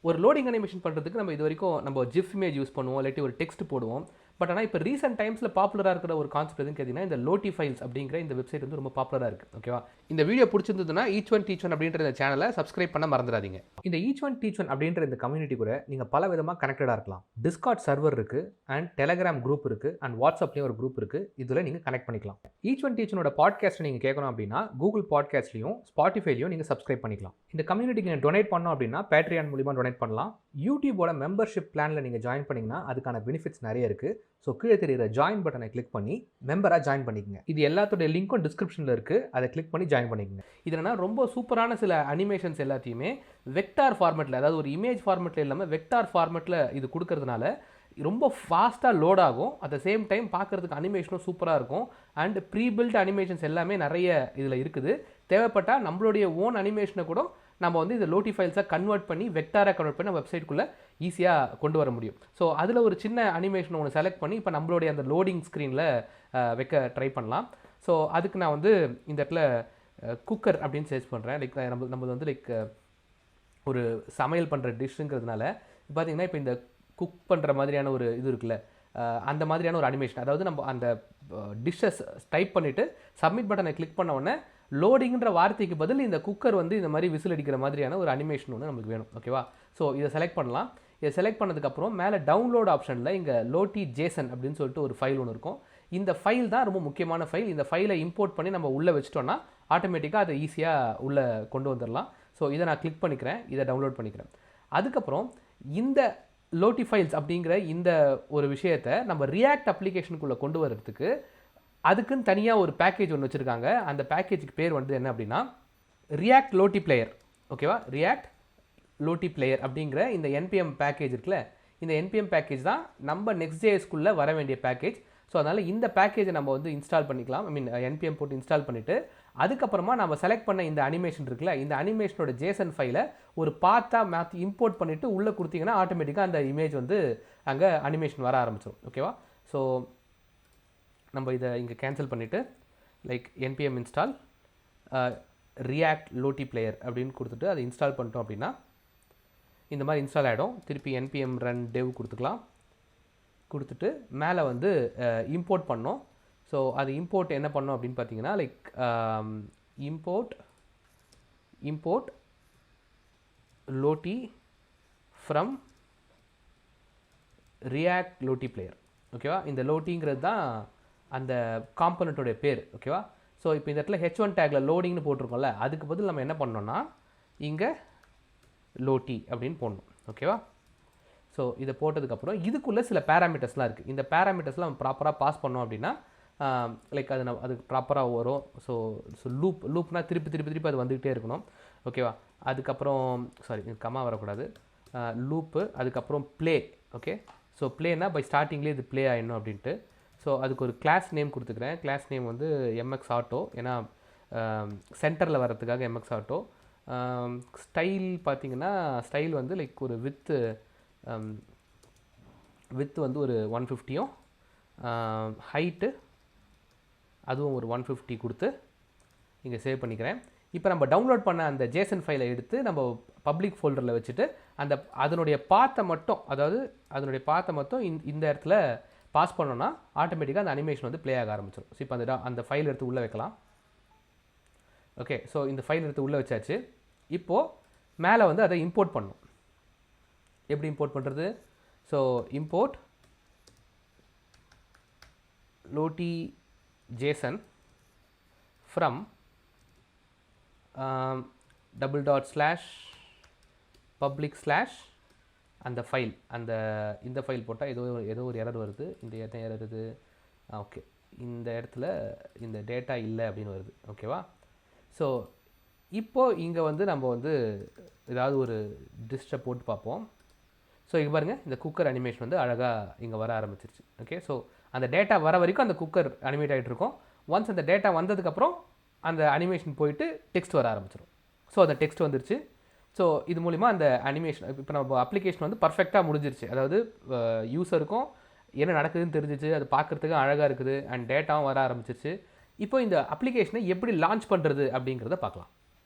ஒரு loading animation பண்ணுறதுக்கு நம்ம இது வரைக்கும் நம்ம ஜிஃப் இமேஜ் யூஸ் பண்ணுவோம், இல்லாட்டி ஒரு டெக்ஸ்ட் போடுவோம். பட் ஆனால் இப்போ ரீசெண்ட் டைம்ஸில் பாப்புலராக இருக்கிற ஒரு கான்செப்ட் எதுன்னு கேட்டிங்கன்னா இந்த லோட்டி ஃபைல்ஸ் அப்படிங்கிற இந்த வெப்சைட் வந்து ரொம்ப பாப்புலராக இருக்குது. ஓகேவா, இந்த வீடியோ பிடிச்சிருந்ததுன்னா ஈச் ஒன் டீச் ஒன் அப்படின்ற இந்த சேனலை சப்ஸ்கிரைப் பண்ண மறந்துடாதீங்க. இந்த ஈச் ஒன் டீச் ஒன் அப்படின்ற இந்த கம்யூனிட்டி கூட நீங்கள் பல விதமாக கனெக்டடாக இருக்கலாம். டிஸ்கார்ட் சர்வர் இருக்குது, அண்ட் டெலகிராம் குரூப் இருக்குது, அண்ட் வாட்ஸ்அப்லேயும் ஒரு குரூப் இருக்குது. இதில் நீங்கள் கனெக்ட் பண்ணிக்கலாம். ஈச் ஒன் டீச் ஒனோட பாட்காஸ்ட் நீங்கள் கேட்கணும் அப்படின்னா கூகுள் பாட்காஸ்ட்லையும் ஸ்பாட்டிஃபைலையும் நீங்கள் சப்ஸ்கிரைப் பண்ணிக்கலாம். இந்த கம்யூனிட்டிக்கு நீங்கள் டொனேட் பண்ணோம் அப்படின்னா பேட்ரியான் மூலிமா டொனேட் பண்ணலாம். யூடியூபோட மெம்பர்ஷிப் பிளானில் நீங்கள் ஜாயின் பண்ணிங்கன்னா அதுக்கான பெனிஃபிட்ஸ் நிறைய இருக்குது. ஸோ கீழே தெரியுற ஜாயின் பட்டனை கிளிக் பண்ணி மெம்பராக ஜாயின் பண்ணிக்கங்க. இது எல்லாத்தோட லிங்க்கும் டிஸ்கிரிப்ஷனில் இருக்குது, அதை கிளிக் பண்ணி ஜாயின் பண்ணிக்கங்க. இதில்னா ரொம்ப சூப்பரான சில அனிமேஷன்ஸ் எல்லாத்தையுமே வெக்டார் ஃபார்மேட்டில், அதாவது ஒரு இமேஜ் ஃபார்மேட்டில் இல்லாமல் வெக்டார் ஃபார்மேட்டில் இது கொடுக்கறதுனால ரொம்ப ஃபாஸ்ட்டாக லோட் ஆகும். அட் த சேம் டைம் பார்க்குறதுக்கு அனிமேஷனும் சூப்பராக இருக்கும். அண்ட் ப்ரீபில்ட் அனிமேஷன்ஸ் எல்லாமே நிறைய இதில் இருக்குது. தேவைப்பட்டால் நம்மளுடைய ஓன் அனிமேஷனை கூட நம்ம வந்து இந்த லோட்டி ஃபைல்ஸை கன்வெர்ட் பண்ணி வெக்டாராக கன்வெர்ட் பண்ணி நம்ம வெப்சைட்குள்ளே ஈஸியாக கொண்டு வர முடியும். ஸோ அதில் ஒரு சின்ன அனிமேஷன் ஒன்று செலக்ட் பண்ணி இப்போ நம்மளுடைய அந்த லோடிங் ஸ்க்ரீனில் வைக்க ட்ரை பண்ணலாம். ஸோ அதுக்கு நான் வந்து இந்த இடத்துல குக்கர் அப்படின்னு சர்ச் பண்ணுறேன். லைக் நம்ம வந்து லைக் ஒரு சமையல் பண்ணுற டிஷ்ஷுங்கிறதுனால பார்த்திங்கன்னா இப்போ இந்த குக் பண்ணுற மாதிரியான ஒரு இது இருக்குல்ல, அந்த மாதிரியான ஒரு அனிமேஷன். அதாவது நம்ம அந்த டிஷ்ஷஸ் டைப் பண்ணிவிட்டு சப்மிட் பட்டனை கிளிக் பண்ண உடனே லோடிங்கிற வார்த்தைக்கு பதில் இந்த குக்கர் வந்து இந்த மாதிரி விசில் அடிக்கிற மாதிரியான ஒரு அனிமேஷன் ஒன்று நமக்கு வேணும். ஓகேவா, ஸோ இதை செலக்ட் பண்ணலாம். இதை செலக்ட் பண்ணதுக்கப்புறம் மேலே டவுன்லோட் ஆப்ஷனில் இங்கே லோட்டி ஜேசன் அப்படின்னு சொல்லிட்டு ஒரு ஃபைல் ஒன்று இருக்கும். இந்த ஃபைல் தான் ரொம்ப முக்கியமான ஃபைல். இந்த ஃபைலை இம்போர்ட் பண்ணி நம்ம உள்ளே வச்சிட்டோன்னா ஆட்டோமேட்டிக்காக அதை ஈஸியாக உள்ளே கொண்டு வந்துடலாம். ஸோ இதை நான் கிளிக் பண்ணிக்கிறேன், இதை டவுன்லோட் பண்ணிக்கிறேன். அதுக்கப்புறம் இந்த லோட்டி ஃபைல்ஸ் அப்படிங்கிற இந்த ஒரு விஷயத்தை நம்ம ரியாக்ட் அப்ளிகேஷனுக்குள்ளே கொண்டு வரதுக்கு அதுக்குன்னு தனியாக ஒரு பேக்கேஜ் ஒன்று வச்சுருக்காங்க. அந்த பேக்கேஜுக்கு பேர் வந்து என்ன அப்படின்னா ரியாக்ட் லோட்டி பிளேயர். ஓகேவா, ரியாக்ட் லோட்டி பிளேயர் அப்படிங்கிற இந்த என்பிஎம் பேக்கேஜ் இருக்குல்ல, இந்த என்பிஎம் பேக்கேஜ் தான் நம்ம நெக்ஸ்ட்.js-க்குள்ளே வர வேண்டிய பேக்கேஜ். ஸோ அதனால் இந்த பேக்கேஜை நம்ம வந்து இன்ஸ்டால் பண்ணிக்கலாம். ஐ மீன் என்பிஎம் போட்டு இன்ஸ்டால் பண்ணிவிட்டு அதுக்கப்புறமா நம்ம செலக்ட் பண்ண இந்த அனிமேஷன் இருக்குல்ல, இந்த அனிமேஷனோட ஜேசன் ஃபைலை ஒரு பாத்தாக மாற்றி இம்போர்ட் பண்ணிவிட்டு உள்ளே கொடுத்தீங்கன்னா ஆட்டோமேட்டிக்காக அந்த இமேஜ் வந்து அங்கே அனிமேஷன் வர ஆரம்பிச்சிடும். ஓகேவா, ஸோ நம்ம இதை இங்கே கேன்சல் பண்ணிவிட்டு like npm install React Lottie player அப்படின்னு கொடுத்துட்டு அதை இன்ஸ்டால் பண்ணிட்டோம் அப்படின்னா இந்த மாதிரி இன்ஸ்டால் ஆகிடும். திருப்பி என்பிஎம் ரன் டெவ் கொடுத்துக்கலாம். கொடுத்துட்டு மேலே வந்து இம்போர்ட் பண்ணோம். ஸோ அது இம்போர்ட் என்ன பண்ணோம் அப்படின்னு பார்த்தீங்கன்னா like import Lottie from React Lottie player. ஓகேவா, இந்த லோட்டிங்கிறது தான் அந்த காம்பனண்ட்டோடைய பேர். ஓகேவா, ஸோ இப்போ இந்த இடத்துல H1 டேக்கில் லோடிங்னு போட்டிருக்கோம்ல, அதுக்கு பதில் நம்ம என்ன பண்ணோம்னா இங்கே லோட்டி அப்படின்னு போடணும். ஓகேவா, ஸோ இதை போட்டதுக்கப்புறம் இதுக்குள்ளே சில பேராமீட்டர்ஸ்லாம் இருக்குது. இந்த பேராமீட்டர்ஸ்லாம் நம்ம ப்ராப்பராக பாஸ் பண்ணோம் அப்படின்னா லைக் அதுக்கு ப்ராப்பராக வரும். ஸோ லூப்னால் திருப்பி அது வந்துக்கிட்டே இருக்கணும். ஓகேவா, அதுக்கப்புறம் கம்மா வரக்கூடாது, லூப்பு, அதுக்கப்புறம் ப்ளே. ஓகே, ஸோ ப்ளேனா பை ஸ்டார்டிங்லேயே இது ப்ளே ஆகிடணும் அப்படின்ட்டு. ஸோ அதுக்கு ஒரு கிளாஸ் நேம் கொடுத்துக்கிறேன். கிளாஸ் நேம் வந்து எம்எக்ஸ் ஆட்டோ, ஏன்னா சென்டரில் வர்றதுக்காக எம்எக்ஸ் ஆட்டோ. ஸ்டைல் பார்த்திங்கன்னா ஸ்டைல் வந்து லைக் ஒரு வித்து வந்து ஒரு 150யும் ஹைட்டு அதுவும் ஒரு 150 கொடுத்து இங்கே சேவ் பண்ணிக்கிறேன். இப்போ நம்ம டவுன்லோட் பண்ண அந்த ஜேசன் ஃபைலை எடுத்து நம்ம பப்ளிக் ஃபோல்டரில் வச்சுட்டு அதனுடைய பாத்தை மட்டும் இந்த இடத்துல பாஸ் பண்ணோன்னா ஆட்டோமேட்டிக்காக அந்த அனிமேஷன் வந்து ப்ளே ஆக ஆரம்பிச்சிடும். ஸோ இப்போ அந்த ஃபைல் எடுத்து உள்ளே வைக்கலாம். ஓகே, ஸோ இந்த ஃபைல் எடுத்து உள்ளே வச்சாச்சு. இப்போது மேலே வந்து அதை இம்போர்ட் பண்ணணும். எப்படி இம்போர்ட் பண்ணுறது? ஸோ இம்போர்ட் லோட்டி ஜேசன் ஃப்ரம் // அந்த ஃபைல், இந்த ஃபைல் போட்டால் ஏதோ ஒரு எரர் வருது. இந்த என்ன எரர் வருது? ஓகே, இந்த இடத்துல இந்த டேட்டா இல்லை அப்படின்னு வருது. ஓகேவா, ஸோ இப்போது இங்கே வந்து நம்ம வந்து ஏதாவது ஒரு டிஷ்ஷை போட்டு பார்ப்போம். ஸோ இங்கே பாருங்கள், இந்த குக்கர் அனிமேஷன் வந்து அழகாக இங்கே வர ஆரம்பிச்சிருச்சு. ஓகே, ஸோ அந்த டேட்டா வர வரைக்கும் அந்த குக்கர் அனிமேட் ஆகிட்டு இருக்கும். ஒன்ஸ் அந்த டேட்டா வந்ததுக்கப்புறம் அந்த அனிமேஷன் போயிட்டு டெக்ஸ்ட் வர ஆரம்பிச்சிடும். ஸோ அந்த டெக்ஸ்ட் வந்துருச்சு. ஸோ இது மூலிமா அந்த அனிமேஷன் இப்போ நம்ம அப்ளிகேஷன் வந்து பர்ஃபெக்டாக முடிஞ்சிருச்சு. அதாவது யூஸருக்கும் என்ன நடக்குதுன்னு தெரிஞ்சிச்சு, அது பார்க்குறதுக்கு அழகாக இருக்குது, அண்ட் டேட்டாவும் வர ஆரம்பிச்சிருச்சு. இப்போ இந்த அப்ளிகேஷனை எப்படி லான்ச் பண்ணுறது அப்படிங்கிறத பார்க்கலாம்.